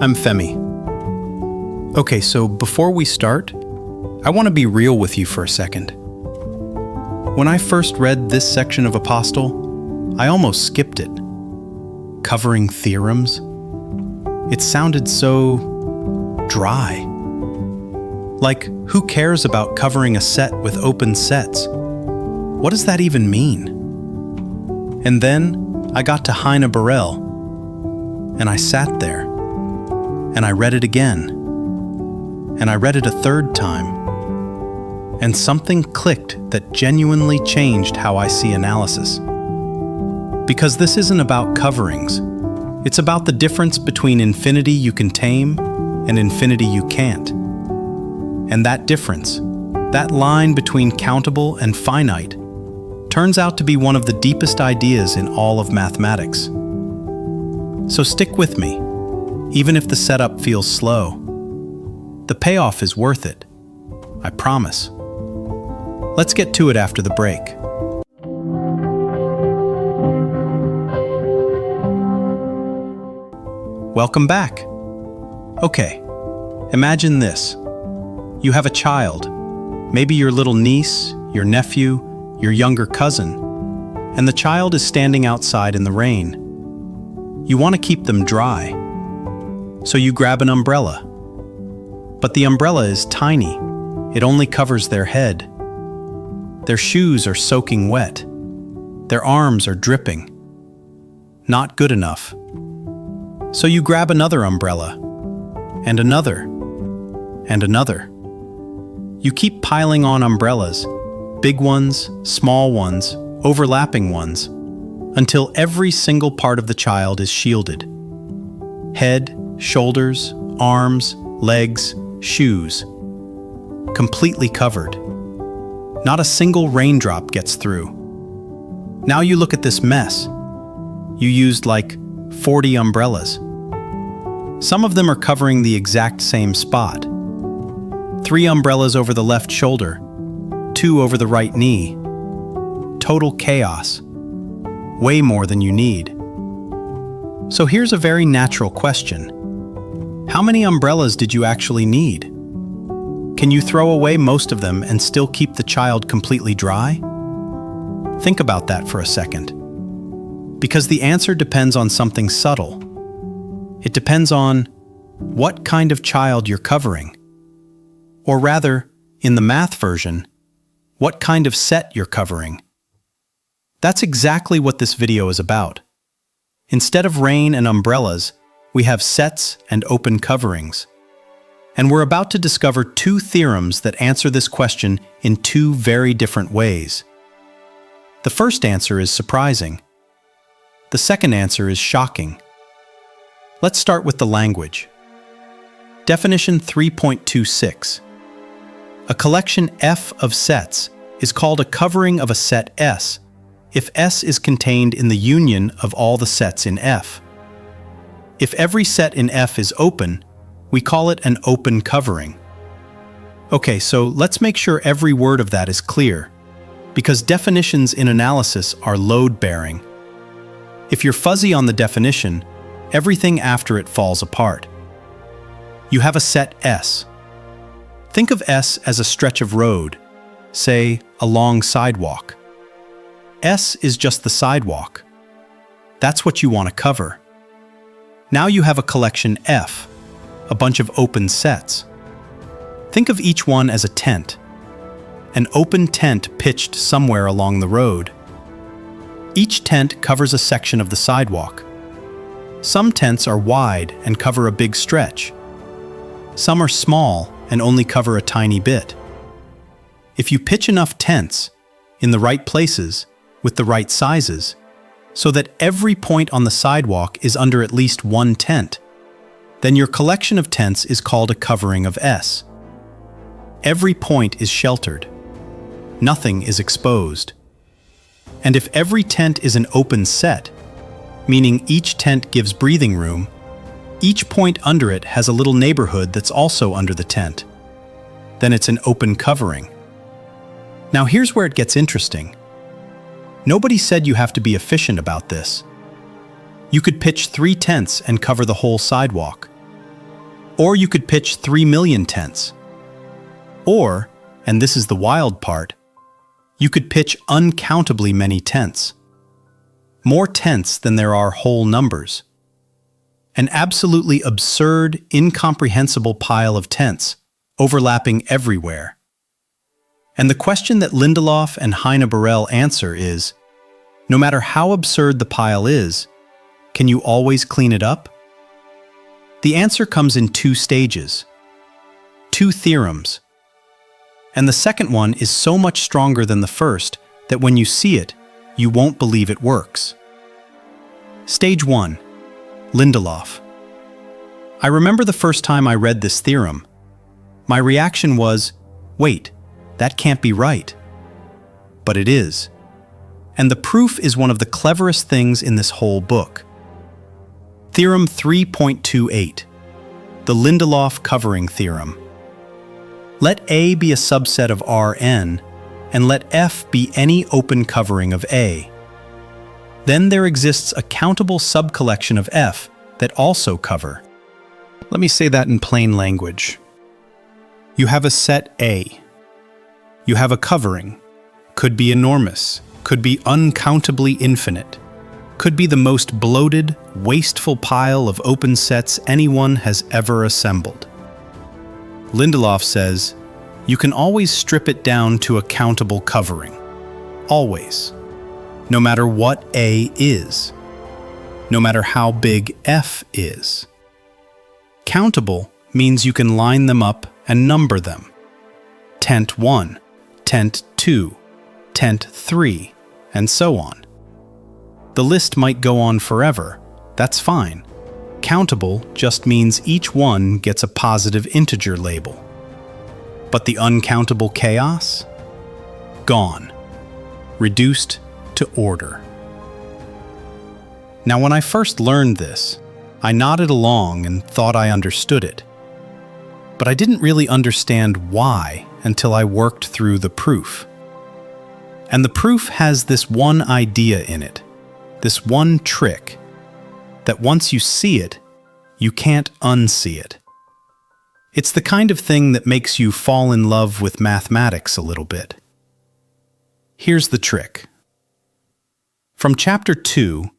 I'm Femi. Okay, so before we start, I want to be real with you for a second. When I first read this section of Apostol, I almost skipped it. Covering theorems? It sounded so dry. Like, who cares about covering a set with open sets? What does that even mean? And then I got to Heine Borel, and I sat there, and I read it again, and I read it a third time, and something clicked that genuinely changed how I see analysis. Because this isn't about coverings. It's about the difference between infinity you can tame and infinity you can't. And that difference, that line between countable and finite, turns out to be one of the deepest ideas in all of mathematics. So stick with me, even if the setup feels slow. The payoff is worth it, I promise. Let's get to it after the break. Welcome back. Okay, imagine this. You have a child, maybe your little niece, your nephew, your younger cousin, and the child is standing outside in the rain. You want to keep them dry, so you grab an umbrella. But the umbrella is tiny. It only covers their head. Their shoes are soaking wet. Their arms are dripping. Not good enough. So you grab another umbrella, and another, and another. You keep piling on umbrellas, big ones, small ones, overlapping ones, until every single part of the child is shielded. Head, shoulders, arms, legs, shoes. Completely covered. Not a single raindrop gets through. Now you look at this mess. You used like 40 umbrellas. Some of them are covering the exact same spot. 3 umbrellas over the left shoulder, 2 over the right knee. Total chaos. Way more than you need. So here's a very natural question. How many umbrellas did you actually need? Can you throw away most of them and still keep the child completely dry? Think about that for a second. Because the answer depends on something subtle. It depends on what kind of child you're covering. Or rather, in the math version, what kind of set you're covering. That's exactly what this video is about. Instead of rain and umbrellas, we have sets and open coverings. And we're about to discover 2 theorems that answer this question in 2 very different ways. The first answer is surprising. The second answer is shocking. Let's start with the language. Definition 3.26. A collection F of sets is called a covering of a set S if S is contained in the union of all the sets in F. If every set in F is open, we call it an open covering. Okay, so let's make sure every word of that is clear, because definitions in analysis are load-bearing. If you're fuzzy on the definition, everything after it falls apart. You have a set S. Think of S as a stretch of road, say, a long sidewalk. S is just the sidewalk. That's what you want to cover. Now you have a collection F, a bunch of open sets. Think of each one as a tent. An open tent pitched somewhere along the road. Each tent covers a section of the sidewalk. Some tents are wide and cover a big stretch. Some are small and only cover a tiny bit. If you pitch enough tents, in the right places, with the right sizes, so that every point on the sidewalk is under at least one tent, then your collection of tents is called a covering of S. Every point is sheltered. Nothing is exposed. And if every tent is an open set, meaning each tent gives breathing room, each point under it has a little neighborhood that's also under the tent. Then it's an open covering. Now here's where it gets interesting. Nobody said you have to be efficient about this. You could pitch 3 tents and cover the whole sidewalk. Or you could pitch 3 million tenths. Or, and this is the wild part, you could pitch uncountably many tenths. More tenths than there are whole numbers. An absolutely absurd, incomprehensible pile of tenths, overlapping everywhere. And the question that Lindelöf and Heine Borel answer is, no matter how absurd the pile is, can you always clean it up? The answer comes in 2 stages, 2 theorems. And the second one is so much stronger than the first that when you see it, you won't believe it works. Stage 1. Lindelöf. I remember the first time I read this theorem. My reaction was, wait, that can't be right. But it is. And the proof is one of the cleverest things in this whole book. Theorem 3.28, the Lindelöf covering theorem. Let A be a subset of Rn, and let F be any open covering of A. Then there exists a countable subcollection of F that also cover. Let me say that in plain language. You have a set A. You have a covering. Could be enormous, could be uncountably infinite, could be the most bloated, wasteful pile of open sets anyone has ever assembled. Lindelöf says, you can always strip it down to a countable covering. Always. No matter what A is. No matter how big F is. Countable means you can line them up and number them. Tent 1, tent 2, tent 3, and so on. The list might go on forever. That's fine. Countable just means each one gets a positive integer label. But the uncountable chaos? Gone. Reduced to order. Now, when I first learned this, I nodded along and thought I understood it. But I didn't really understand why until I worked through the proof. And the proof has this one idea in it, this one trick, that once you see it, you can't unsee it. It's the kind of thing that makes you fall in love with mathematics a little bit. Here's the trick. From chapter 2,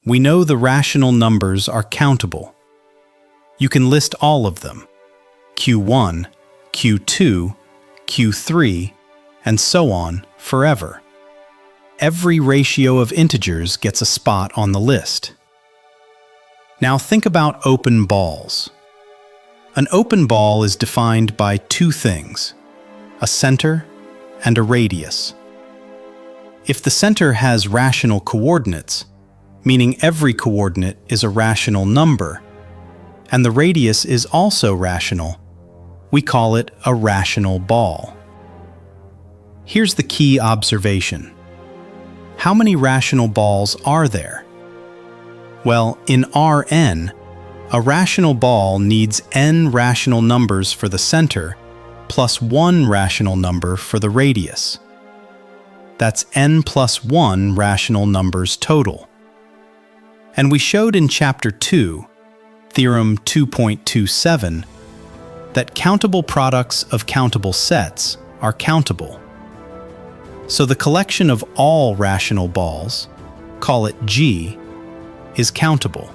we know the rational numbers are countable. You can list all of them, Q1, Q2, Q3, and so on forever. Every ratio of integers gets a spot on the list. Now think about open balls. An open ball is defined by 2 things, a center and a radius. If the center has rational coordinates, meaning every coordinate is a rational number, and the radius is also rational, we call it a rational ball. Here's the key observation. How many rational balls are there? Well, in Rn, a rational ball needs n rational numbers for the center plus 1 rational number for the radius. That's n plus 1 rational numbers total. And we showed in chapter 2, Theorem 2.27, that countable products of countable sets are countable. So the collection of all rational balls, call it G, is countable.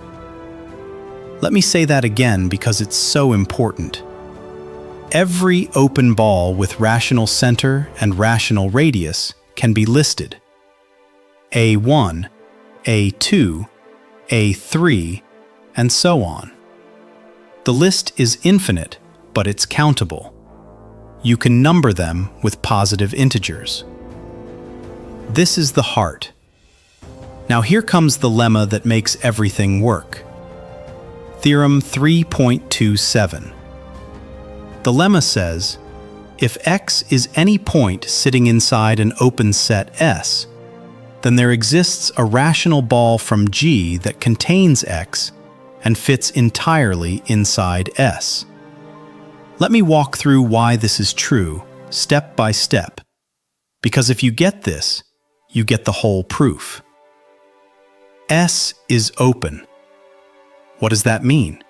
Let me say that again because it's so important. Every open ball with rational center and rational radius can be listed. A1, A2, A3, and so on. The list is infinite, but it's countable. You can number them with positive integers. This is the heart. Now here comes the lemma that makes everything work. Theorem 3.27. The lemma says, if X is any point sitting inside an open set S, then there exists a rational ball from G that contains X and fits entirely inside S. Let me walk through why this is true, step by step, because if you get this, you get the whole proof. S is open. What does that mean?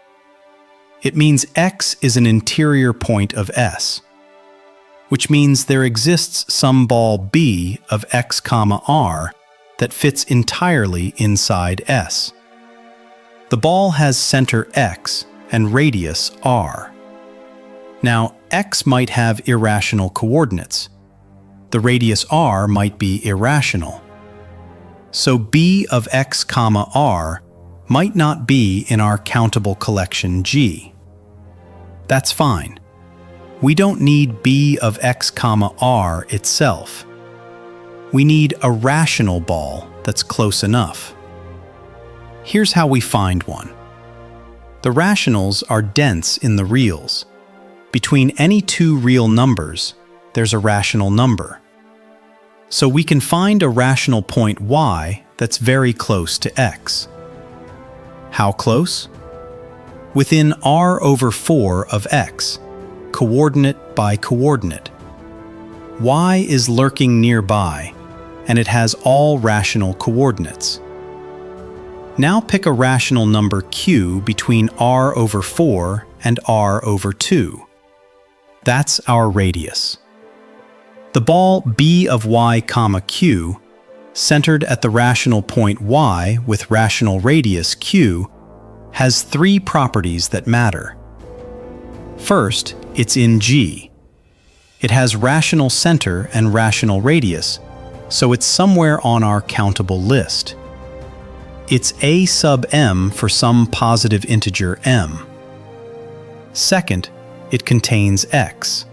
It means x is an interior point of S, which means there exists some ball B of x, r that fits entirely inside S. The ball has center x and radius r. Now, x might have irrational coordinates. The radius r might be irrational. So B of x, r might not be in our countable collection G. That's fine. We don't need B of x, r itself. We need a rational ball that's close enough. Here's how we find one. The rationals are dense in the reals. Between any two real numbers, there's a rational number. So we can find a rational point y that's very close to x. How close? Within r/4 of x, coordinate by coordinate. Y is lurking nearby, and it has all rational coordinates. Now pick a rational number q between r/4 and r/2. That's our radius. The ball B of y, q, centered at the rational point y with rational radius q, has three properties that matter. First, it's in G. It has rational center and rational radius, so it's somewhere on our countable list. It's a sub m for some positive integer m. Second, it contains x.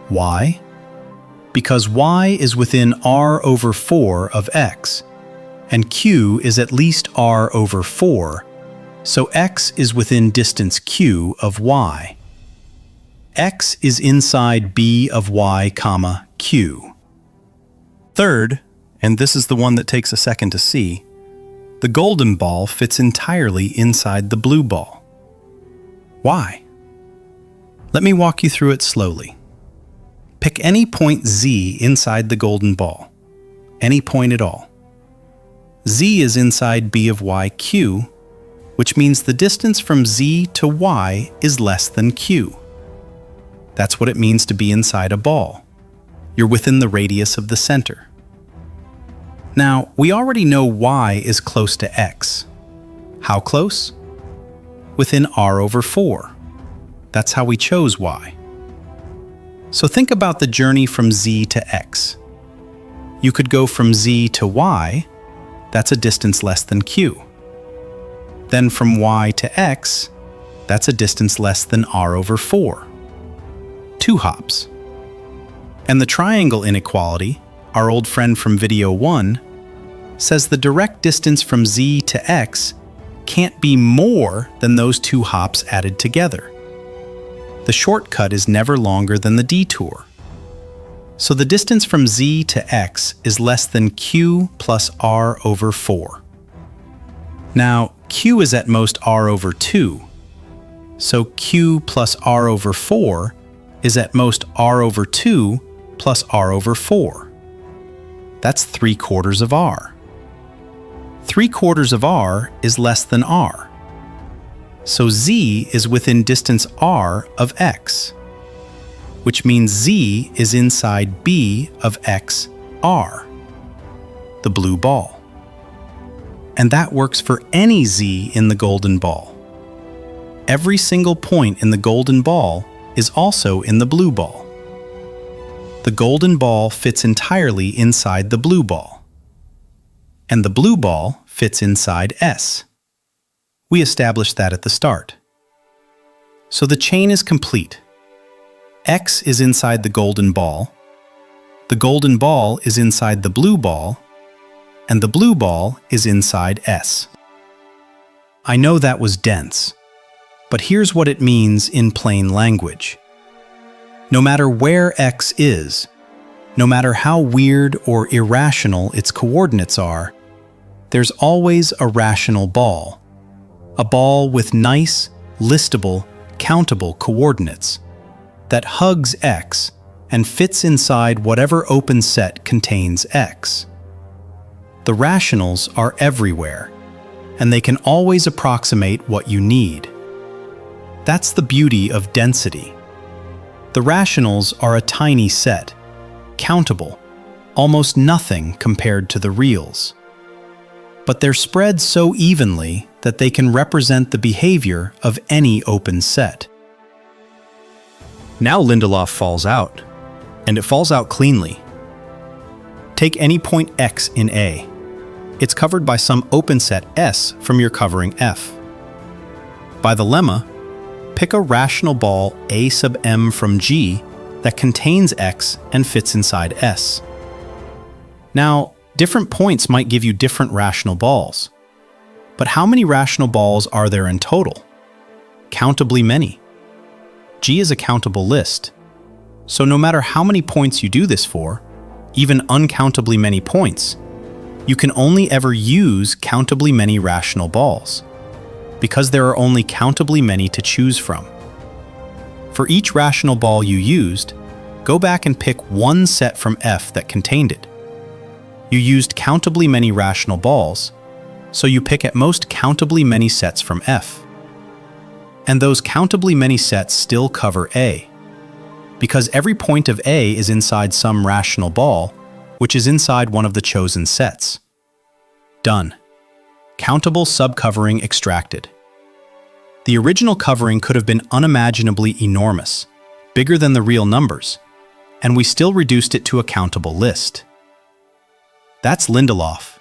Why? Because y is within r/4 of x, and q is at least r/4, so x is within distance q of y. X is inside B of y, q. Third, and this is the one that takes a second to see, the golden ball fits entirely inside the blue ball. Why? Let me walk you through it slowly. Pick any point z inside the golden ball, any point at all. Z is inside B of y, q, which means the distance from z to y is less than q. That's what it means to be inside a ball. You're within the radius of the center. Now, we already know y is close to x. How close? Within r/4. That's how we chose y. So think about the journey from z to x. You could go from z to y, that's a distance less than q. Then from y to x, that's a distance less than r/4. 2 hops. And the triangle inequality, our old friend from video 1, says the direct distance from z to x can't be more than those 2 hops added together. The shortcut is never longer than the detour. So the distance from z to x is less than q plus r/4. Now, q is at most r/2, so q plus r/4 is at most r/2 plus r/4. That's 3/4 of r. 3/4 of r is less than r. So z is within distance r of x, which means z is inside B of x, r, the blue ball. And that works for any z in the golden ball. Every single point in the golden ball is also in the blue ball. The golden ball fits entirely inside the blue ball. And the blue ball fits inside S. We established that at the start. So the chain is complete. X is inside the golden ball is inside the blue ball, and the blue ball is inside S. I know that was dense, but here's what it means in plain language. No matter where x is, no matter how weird or irrational its coordinates are, there's always a rational ball. A ball with nice, listable, countable coordinates that hugs x and fits inside whatever open set contains x. The rationals are everywhere, and they can always approximate what you need. That's the beauty of density. The rationals are a tiny set, countable, almost nothing compared to the reals. But they're spread so evenly that they can represent the behavior of any open set. Now Lindelöf falls out, and it falls out cleanly. Take any point x in A. It's covered by some open set S from your covering F. By the lemma, pick a rational ball A sub m from G that contains x and fits inside S. Now, different points might give you different rational balls. But how many rational balls are there in total? Countably many. G is a countable list. So no matter how many points you do this for, even uncountably many points, you can only ever use countably many rational balls, because there are only countably many to choose from. For each rational ball you used, go back and pick one set from F that contained it. You used countably many rational balls, so you pick at most countably many sets from F. And those countably many sets still cover A, because every point of A is inside some rational ball, which is inside one of the chosen sets. Done. Countable subcovering extracted. The original covering could have been unimaginably enormous, bigger than the real numbers, and we still reduced it to a countable list. That's Lindelöf,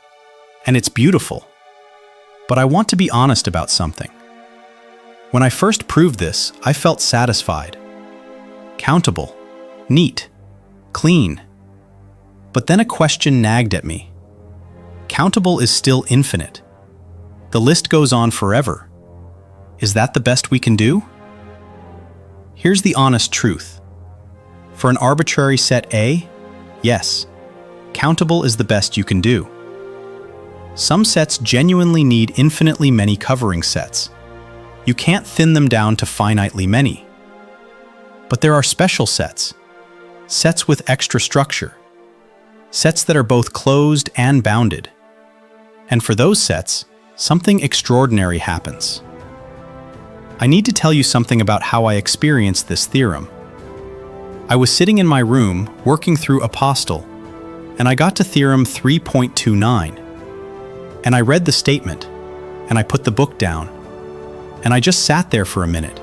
and it's beautiful. But I want to be honest about something. When I first proved this, I felt satisfied. Countable, neat, clean. But then a question nagged at me. Countable is still infinite. The list goes on forever. Is that the best we can do? Here's the honest truth. For an arbitrary set A, yes, countable is the best you can do. Some sets genuinely need infinitely many covering sets. You can't thin them down to finitely many. But there are special sets, sets with extra structure, sets that are both closed and bounded. And for those sets, something extraordinary happens. I need to tell you something about how I experienced this theorem. I was sitting in my room working through apostol, and I got to Theorem 3.29. And I read the statement, and I put the book down, and I just sat there for a minute,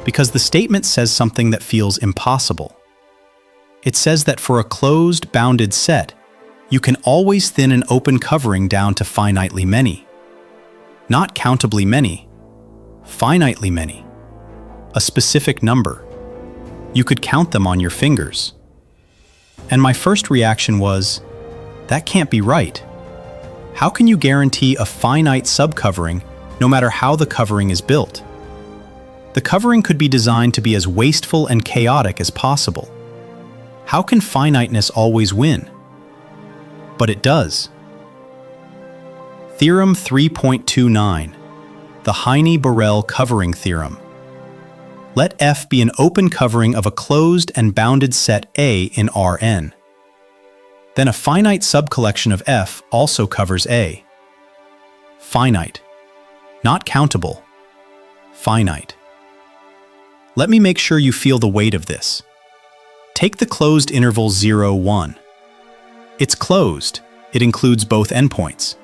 because the statement says something that feels impossible. It says that for a closed, bounded set, you can always thin an open covering down to finitely many. Not countably many, finitely many. A specific number. You could count them on your fingers. And my first reaction was, that can't be right. How can you guarantee a finite subcovering no matter how the covering is built? The covering could be designed to be as wasteful and chaotic as possible. How can finiteness always win? But it does. Theorem 3.29, the Heine Borel covering theorem. Let F be an open covering of a closed and bounded set A in Rn. Then a finite subcollection of F also covers A. Finite. Not countable. Finite. Let me make sure you feel the weight of this. Take the closed interval 0, 1. It's closed. It includes both endpoints.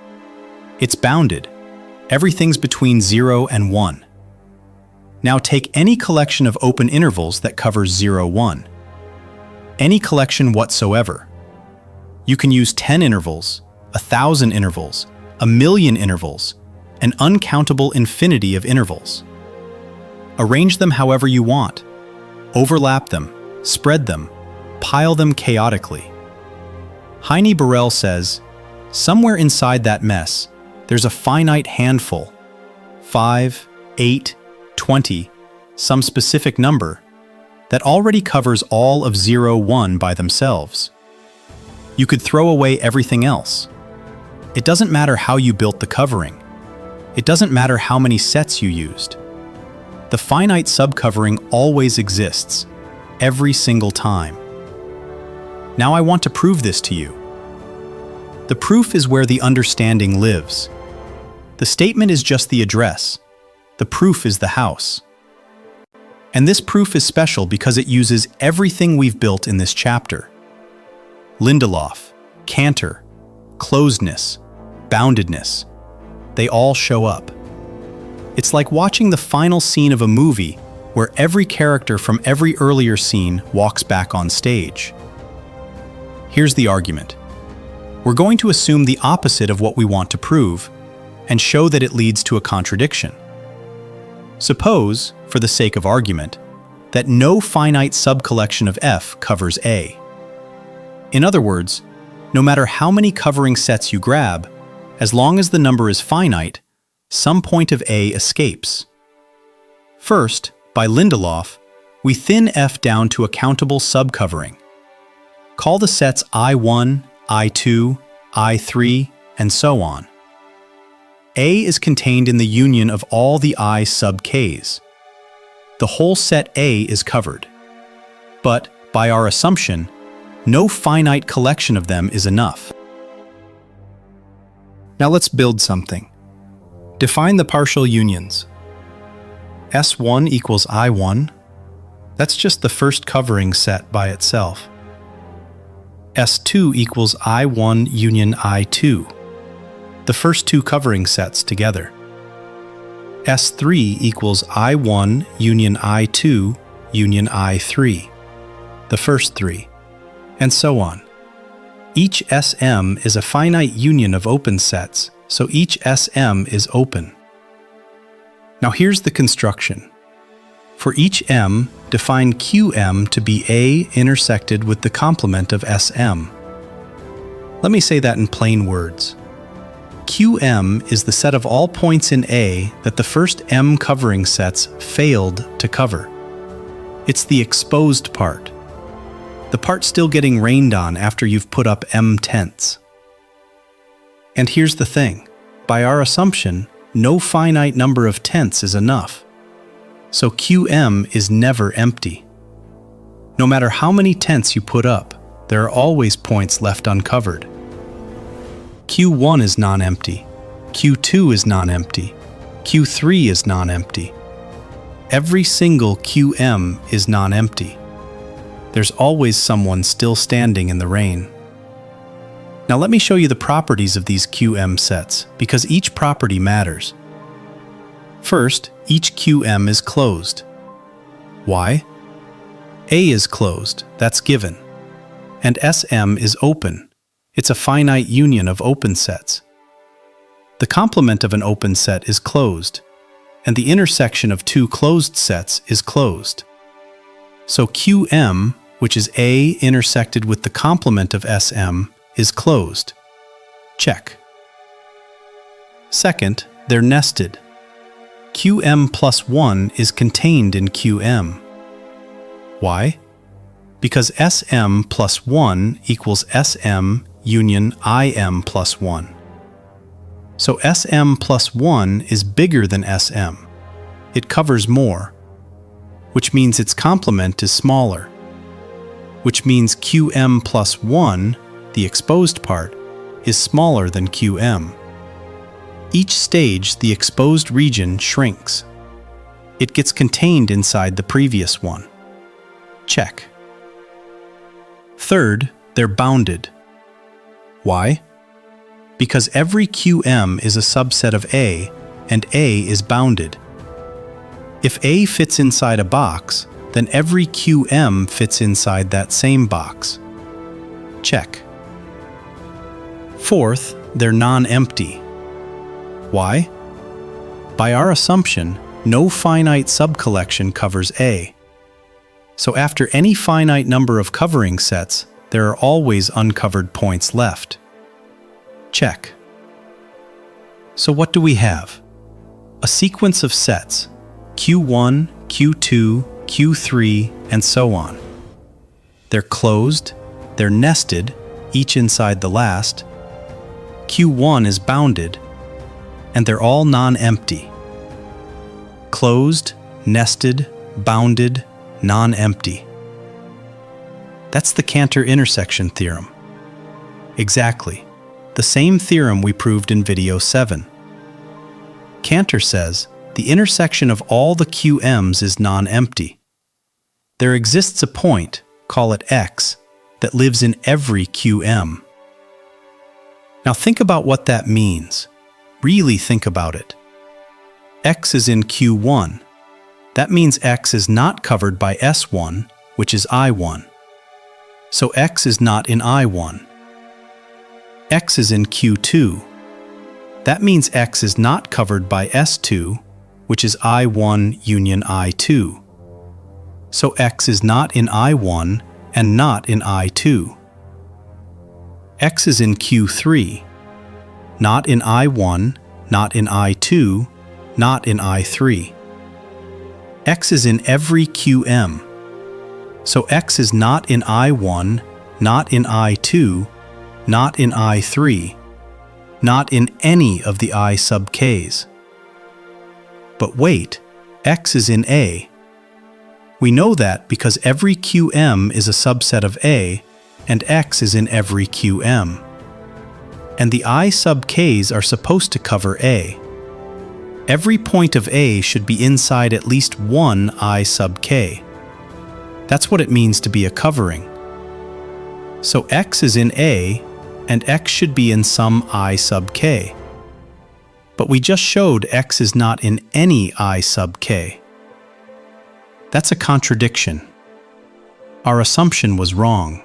It's bounded. Everything's between 0 and 1. Now take any collection of open intervals that covers 0, 1. Any collection whatsoever. You can use 10 intervals, 1,000 intervals, 1,000,000 intervals, an uncountable infinity of intervals. Arrange them however you want. Overlap them, spread them, pile them chaotically. Heine Borel says, somewhere inside that mess, there's a finite handful, 5, 8, 20, some specific number, that already covers all of 0, 1 by themselves. You could throw away everything else. It doesn't matter how you built the covering. It doesn't matter how many sets you used. The finite subcovering always exists, every single time. Now I want to prove this to you. The proof is where the understanding lives. The statement is just the address. The proof is the house. And this proof is special because it uses everything we've built in this chapter. Lindelöf, Cantor, closedness, boundedness, they all show up. It's like watching the final scene of a movie where every character from every earlier scene walks back on stage. Here's the argument. We're going to assume the opposite of what we want to prove and show that it leads to a contradiction. Suppose, for the sake of argument, that no finite subcollection of F covers A. In other words, no matter how many covering sets you grab, as long as the number is finite, some point of A escapes. First, by Lindelöf, we thin F down to a countable subcovering. Call the sets I1, I2, I3, and so on. A is contained in the union of all the I sub k's. The whole set A is covered. But, by our assumption, no finite collection of them is enough. Now let's build something. Define the partial unions. S1 equals I1. That's just the first covering set by itself. S2 equals I1 union I2. The first two covering sets together. S3 equals I1 union I2 union I3. The first three. And so on. Each SM is a finite union of open sets, so each SM is open. Now here's the construction. For each M, define QM to be A intersected with the complement of SM. Let me say that in plain words. QM is the set of all points in A that the first M covering sets failed to cover. It's the exposed part. The part still getting rained on after you've put up M tenths. And here's the thing. By our assumption, no finite number of tenths is enough. So QM is never empty. No matter how many tenths you put up, there are always points left uncovered. Q1 is non-empty, Q2 is non-empty, Q3 is non-empty. Every single QM is non-empty. There's always someone still standing in the rain. Now let me show you the properties of these QM sets, because each property matters. First, each QM is closed. Why? A is closed, that's given. And SM is open. It's a finite union of open sets. The complement of an open set is closed, and the intersection of two closed sets is closed. So QM, which is A intersected with the complement of SM, is closed. Check. Second, they're nested. QM plus 1 is contained in QM. Why? Because SM plus 1 equals SM union IM plus 1. So SM plus 1 is bigger than SM. It covers more, which means its complement is smaller, which means QM plus 1, the exposed part, is smaller than QM. Each stage, the exposed region shrinks. It gets contained inside the previous one. Check. Third, they're bounded. Why? Because every QM is a subset of A, and A is bounded. If A fits inside a box, then every QM fits inside that same box. Check. Fourth, they're non-empty. Why? By our assumption, no finite subcollection covers A. So after any finite number of covering sets, there are always uncovered points left. Check. So what do we have? A sequence of sets, Q1, Q2, Q3, and so on. They're closed, they're nested, each inside the last. Q1 is bounded, and they're all non-empty. Closed, nested, bounded, non-empty. That's the Cantor Intersection theorem. Exactly. The same theorem we proved in video 7. Cantor says the intersection of all the QMs is non-empty. There exists a point, call it x, that lives in every QM. Now think about what that means. Really think about it. X is in Q1. That means X is not covered by S1, which is I1. So X is not in I1. X is in Q2. That means X is not covered by S2, which is I1 union I2. So X is not in I1 and not in I2. X is in Q3. Not in I1, not in I2, not in I3. X is in every QM. So X is not in I1, not in I2, not in I3, not in any of the I sub k's. But wait, X is in A. We know that because every QM is a subset of A, and X is in every QM. And the I sub k's are supposed to cover A. Every point of A should be inside at least one I sub k. That's what it means to be a covering. So X is in A, and X should be in some I sub k. But we just showed X is not in any I sub k. That's a contradiction. Our assumption was wrong.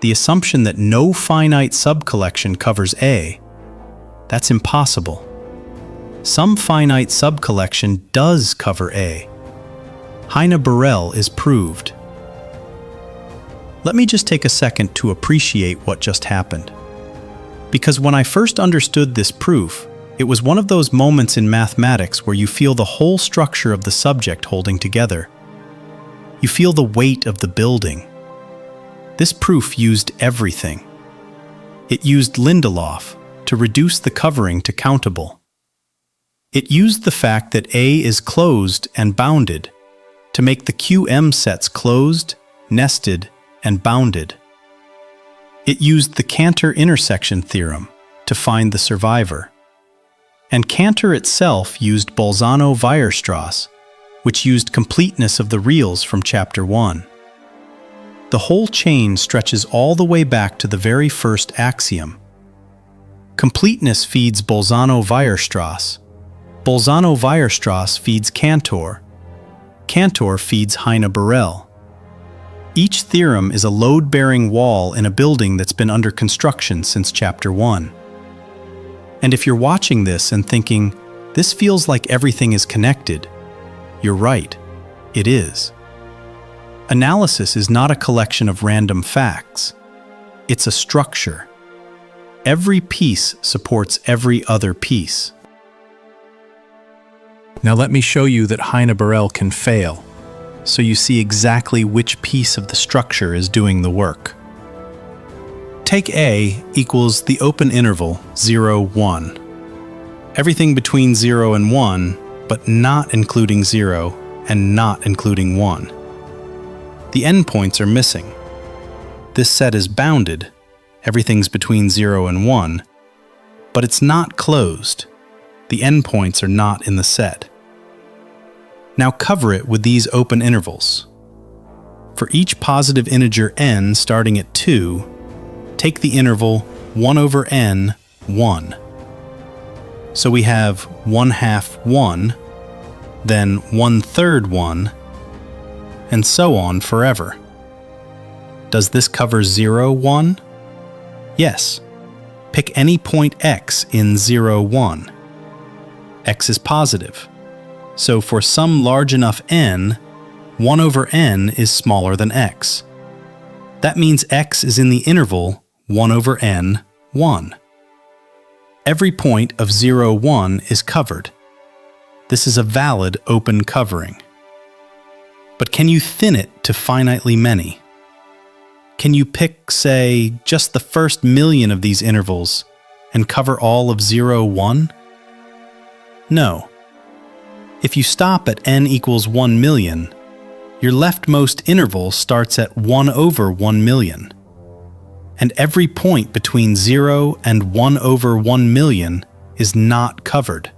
The assumption that no finite subcollection covers A, that's impossible. Some finite subcollection does cover A. Heine Borel is proved. Let me just take a second to appreciate what just happened. Because when I first understood this proof, it was one of those moments in mathematics where you feel the whole structure of the subject holding together. You feel the weight of the building. This proof used everything. It used Lindelöf to reduce the covering to countable. It used the fact that A is closed and bounded to make the QM sets closed, nested, and bounded. It used the Cantor Intersection theorem to find the survivor. And Cantor itself used Bolzano-Weierstrass, which used completeness of the reals from Chapter 1. The whole chain stretches all the way back to the very first axiom. Completeness feeds Bolzano-Weierstrass. Bolzano-Weierstrass feeds Cantor. Cantor feeds Heine Borel. Each theorem is a load-bearing wall in a building that's been under construction since Chapter 1. And if you're watching this and thinking, this feels like everything is connected, you're right, it is. Analysis is not a collection of random facts. It's a structure. Every piece supports every other piece. Now let me show you that Heine Borel can fail, so you see exactly which piece of the structure is doing the work. Take A equals the open interval 0, 1. Everything between 0 and 1, but not including 0 and not including 1. The endpoints are missing. This set is bounded, everything's between 0 and 1, but it's not closed. The endpoints are not in the set. Now cover it with these open intervals. For each positive integer n starting at 2, take the interval 1 over n, 1. So we have 1/2 1, then 1/3 1, and so on forever. Does this cover 0, 1? Yes. Pick any point x in 0, 1. X is positive. So for some large enough n, 1 over n is smaller than x. That means x is in the interval 1 over n, 1. Every point of 0, 1 is covered. This is a valid open covering. But can you thin it to finitely many? Can you pick, say, just the first million of these intervals and cover all of 0, 1? No. If you stop at n equals 1 million, your leftmost interval starts at 1 over 1 million. And every point between 0 and 1 over 1 million is not covered.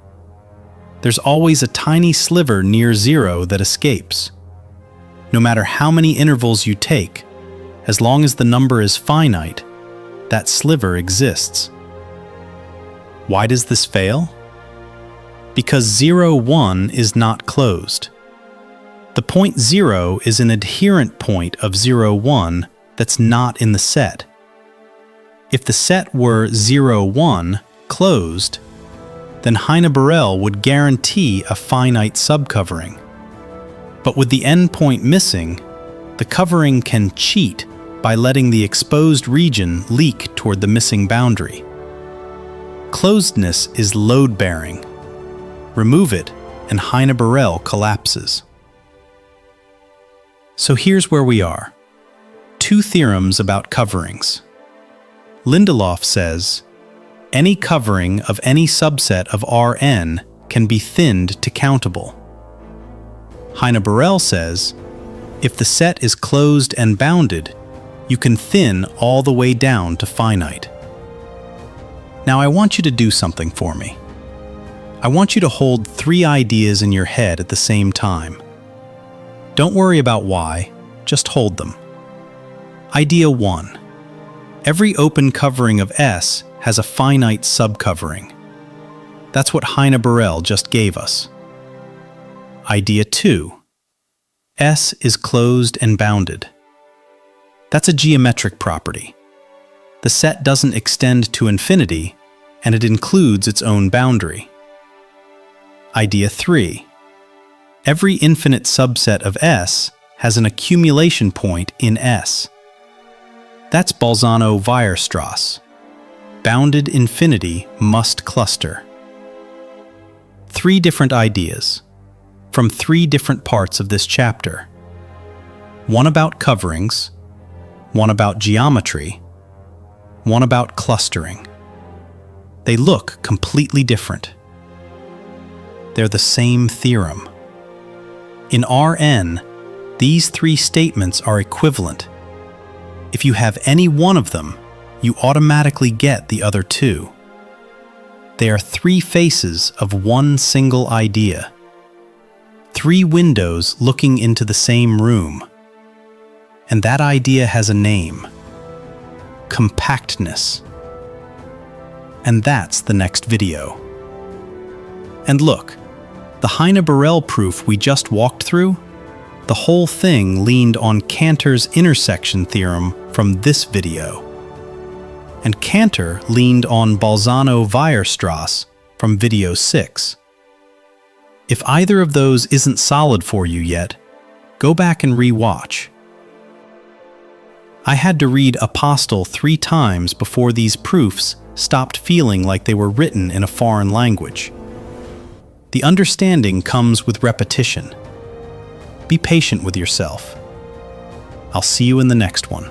There's always a tiny sliver near 0 that escapes. No matter how many intervals you take, as long as the number is finite, that sliver exists. Why does this fail? Because 0, 1 is not closed. The point 0 is an adherent point of 0, 1 that's not in the set. If the set were 0, 1 closed, then Heine Borel would guarantee a finite subcovering. But with the endpoint missing, the covering can cheat by letting the exposed region leak toward the missing boundary. Closedness is load-bearing. Remove it, and Heine Borel collapses. So here's where we are. 2 theorems about coverings. Lindelöf says, any covering of any subset of Rn can be thinned to countable. Heine Borel says, if the set is closed and bounded, you can thin all the way down to finite. Now I want you to do something for me. I want you to hold 3 ideas in your head at the same time. Don't worry about why, just hold them. Idea 1. Every open covering of S has a finite subcovering. That's what Heine Borel just gave us. Idea 2. S is closed and bounded. That's a geometric property. The set doesn't extend to infinity, and it includes its own boundary. Idea 3. Every infinite subset of S has an accumulation point in S. That's Bolzano-Weierstrass. Bounded infinity must cluster. 3 different ideas, from 3 different parts of this chapter. One about coverings, one about geometry, one about clustering. They look completely different. They're the same theorem. In Rn, these 3 statements are equivalent. If you have any one of them, you automatically get the other 2. They are 3 faces of one single idea. 3 windows looking into the same room. And that idea has a name: compactness. And that's the next video. And look, the Heine Borel proof we just walked through, the whole thing leaned on Cantor's intersection theorem from this video. And Cantor leaned on Bolzano-Weierstrass from video 6. If either of those isn't solid for you yet, go back and re-watch. I had to read apostol 3 times before these proofs stopped feeling like they were written in a foreign language. The understanding comes with repetition. Be patient with yourself. I'll see you in the next one.